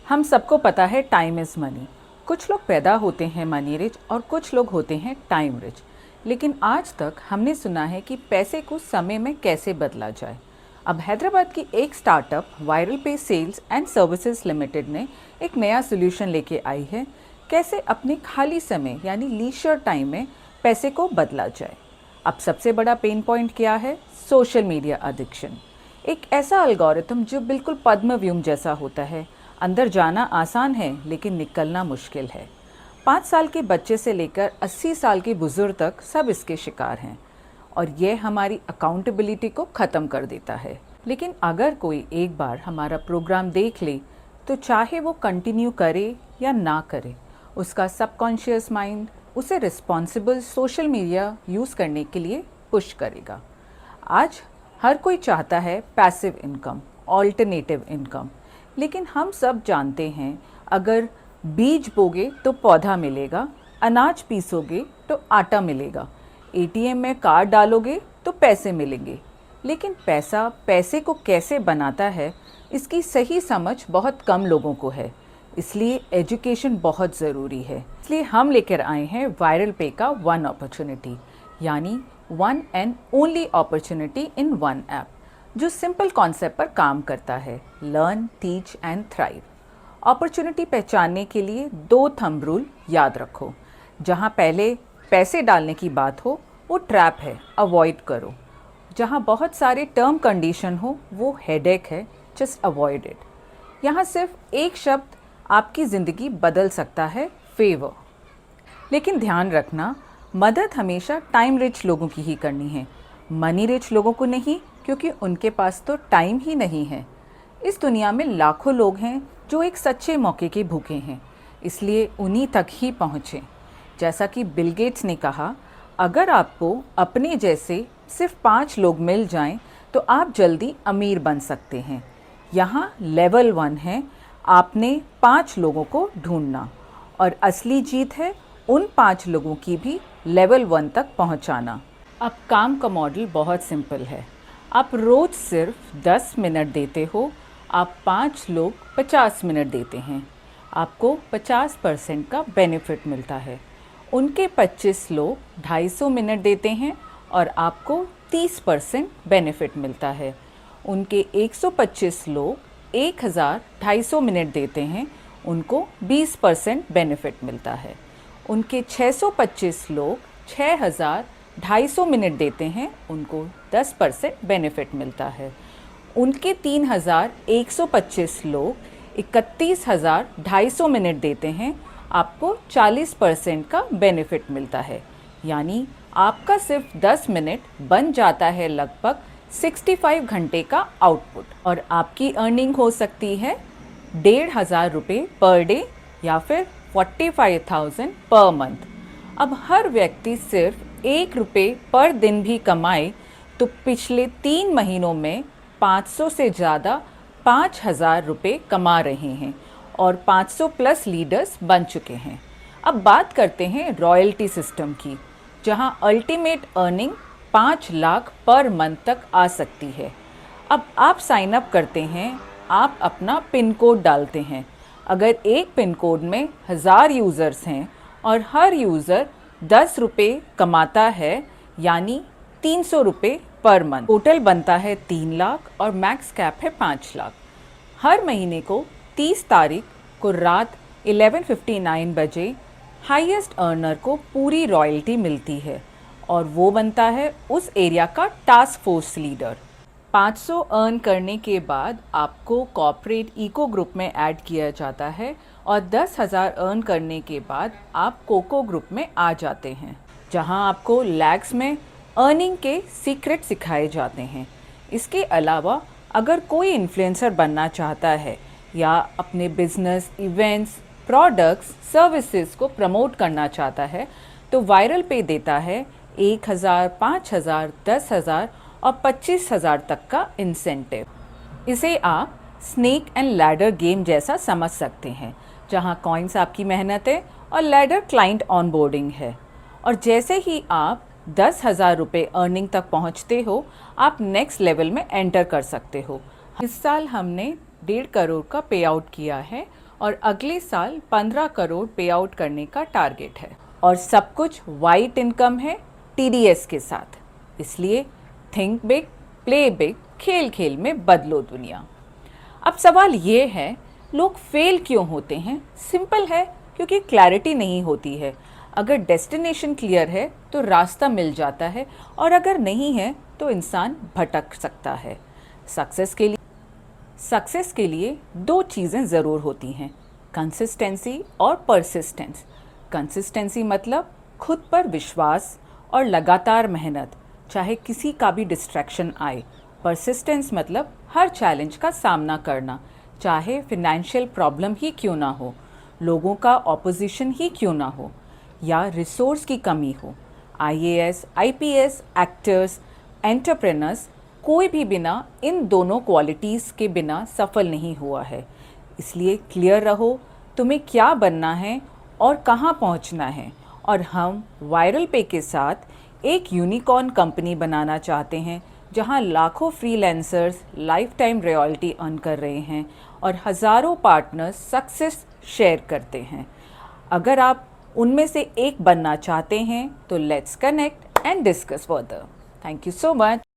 हम सबको पता है टाइम इज़ मनी। कुछ लोग पैदा होते हैं मनी रिच और कुछ लोग होते हैं टाइम रिच। लेकिन आज तक हमने सुना है कि पैसे को समय में कैसे बदला जाए। अब हैदराबाद की एक स्टार्टअप वायरल पे सेल्स एंड सर्विसेज लिमिटेड ने एक नया सोल्यूशन लेके आई है, कैसे अपने खाली समय यानी लीजर टाइम में पैसे को बदला जाए। अब सबसे बड़ा पेन पॉइंट क्या है? Social media addiction. एक ऐसा एल्गोरिथम जो बिल्कुल पद्मव्यूह जैसा होता है। अंदर जाना आसान है लेकिन निकलना मुश्किल है। 5 साल के बच्चे से लेकर 80 साल के बुजुर्ग तक सब इसके शिकार हैं और यह हमारी अकाउंटेबिलिटी को ख़त्म कर देता है। लेकिन अगर कोई एक बार हमारा प्रोग्राम देख ले तो चाहे वो कंटिन्यू करे या ना करे, उसका सबकॉन्शियस माइंड उसे रिस्पॉन्सिबल सोशल मीडिया यूज़ करने के लिए पुश करेगा। आज हर कोई चाहता है पैसिव इनकम, ऑल्टरनेटिव इनकम, लेकिन हम सब जानते हैं अगर बीज बोगे तो पौधा मिलेगा, अनाज पीसोगे तो आटा मिलेगा, एटीएम में कार्ड डालोगे तो पैसे मिलेंगे। लेकिन पैसा पैसे को कैसे बनाता है, इसकी सही समझ बहुत कम लोगों को है। इसलिए एजुकेशन बहुत ज़रूरी है। इसलिए हम लेकर आए हैं वायरल पे का वन अपॉर्चुनिटी, यानी one and only opportunity in one app, जो सिंपल कॉन्सेप्ट पर काम करता है: learn, teach and thrive. Opportunity पहचानने के लिए 2 थंब रूल याद रखो। जहाँ पहले पैसे डालने की बात हो वो ट्रैप है, अवॉइड करो। जहाँ बहुत सारे टर्म कंडीशन हो वो हेडेक है, जस्ट अवॉइड इट। यहाँ सिर्फ एक शब्द आपकी ज़िंदगी बदल सकता है: फेवर। लेकिन ध्यान रखना, मदद हमेशा टाइम रिच लोगों की ही करनी है, मनी रिच लोगों को नहीं, क्योंकि उनके पास तो टाइम ही नहीं है। इस दुनिया में लाखों लोग हैं जो एक सच्चे मौके के भूखे हैं, इसलिए उन्हीं तक ही पहुँचें। जैसा कि बिल गेट्स ने कहा, अगर आपको अपने जैसे सिर्फ 5 लोग मिल जाएं तो आप जल्दी अमीर बन सकते हैं। यहाँ लेवल 1 है, आपने 5 लोगों को ढूंढना, और असली जीत है उन 5 लोगों की भी लेवल 1 तक पहुँचाना। अब काम का मॉडल बहुत सिंपल है। आप रोज़ सिर्फ 10 मिनट देते हो, आप 5 लोग 50 मिनट देते हैं, आपको 50% का बेनिफिट मिलता है। उनके 25 लोग 250 मिनट देते हैं और आपको 30% बेनिफिट मिलता है। उनके 125 लोग 1250 मिनट देते हैं, उनको 20% बेनिफिट मिलता है। उनके 625 लोग 6250 मिनट देते हैं, उनको 10% बेनिफिट मिलता है। उनके 3125 लोग 31250 मिनट देते हैं, आपको 40% का बेनिफिट मिलता है। यानी आपका सिर्फ 10 मिनट बन जाता है लगभग 65 घंटे का आउटपुट, और आपकी अर्निंग हो सकती है 1500 रुपये पर डे या फिर 45,000 पर मंथ। अब हर व्यक्ति सिर्फ 1 रुपये पर दिन भी कमाए तो पिछले 3 महीनों में 500 से ज़्यादा 5,000 रुपये कमा रहे हैं और 500 प्लस लीडर्स बन चुके हैं। अब बात करते हैं रॉयल्टी सिस्टम की, जहां ultimate earning 5 lakh per month तक आ सकती है। अब आप साइन अप करते हैं, आप अपना पिन कोड डालते हैं। अगर एक पिन कोड में 1000 यूज़र्स हैं और हर यूज़र 10 रुपये कमाता है, यानी 300 रुपये पर मंथ, टोटल बनता है 3 लाख और मैक्स कैप है 5 लाख। हर महीने को 30 तारीख को रात 11:59 बजे हाईएस्ट अर्नर को पूरी रॉयल्टी मिलती है और वो बनता है उस एरिया का टास्क फोर्स लीडर। 500 अर्न करने के बाद आपको कॉर्पोरेट इको ग्रुप में ऐड किया जाता है और 10,000 अर्न करने के बाद आप कोको ग्रुप में आ जाते हैं, जहां आपको लैक्स में अर्निंग के सीक्रेट सिखाए जाते हैं। इसके अलावा अगर कोई इन्फ्लुएंसर बनना चाहता है या अपने बिजनेस, इवेंट्स, प्रोडक्ट्स, सर्विसेज को प्रमोट करना चाहता है तो वायरल पे देता है 1,000, 5,000, 10,000 और 25,000 तक का इंसेंटिव। इसे आप स्नेक एंड लैडर गेम जैसा समझ सकते हैं, जहां कॉइन्स आपकी मेहनत है और लैडर क्लाइंट ऑनबोर्डिंग है। और जैसे ही आप 10,000 रुपये अर्निंग तक पहुंचते हो, आप नेक्स्ट लेवल में एंटर कर सकते हो। इस साल हमने 1.5 करोड़ का पे आउट किया है और अगले साल 15 करोड़ पे आउट करने का टारगेट है। और सब कुछ वाइट इनकम है TDS के साथ। इसलिए थिंक बिग, प्ले बिग, खेल खेल में बदलो दुनिया। अब सवाल ये है, लोग फेल क्यों होते हैं? सिंपल है, क्योंकि क्लैरिटी नहीं होती है। अगर डेस्टिनेशन क्लियर है तो रास्ता मिल जाता है, और अगर नहीं है तो इंसान भटक सकता है। सक्सेस के लिए दो चीज़ें ज़रूर होती हैं, कंसिस्टेंसी और परसिस्टेंस। कंसिस्टेंसी मतलब खुद पर विश्वास और लगातार मेहनत, चाहे किसी का भी डिस्ट्रैक्शन आए। परसिस्टेंस मतलब हर चैलेंज का सामना करना, चाहे फिनेंशियल प्रॉब्लम ही क्यों ना हो, लोगों का ऑपोजिशन ही क्यों ना हो, या रिसोर्स की कमी हो। IAS, IPS, एक्टर्स, एंटरप्रेनर्स, कोई भी बिना इन दोनों क्वालिटीज़ के बिना सफल नहीं हुआ है। इसलिए क्लियर रहो, तुम्हें क्या बनना है और कहाँ पहुँचना है। और हम वायरल पे के साथ एक यूनिकॉर्न कंपनी बनाना चाहते हैं, जहां लाखों freelancers life time royalty earn कर रहे हैं और हज़ारों पार्टनर्स सक्सेस शेयर करते हैं। अगर आप उनमें से एक बनना चाहते हैं तो let's connect and discuss further. Thank you so much.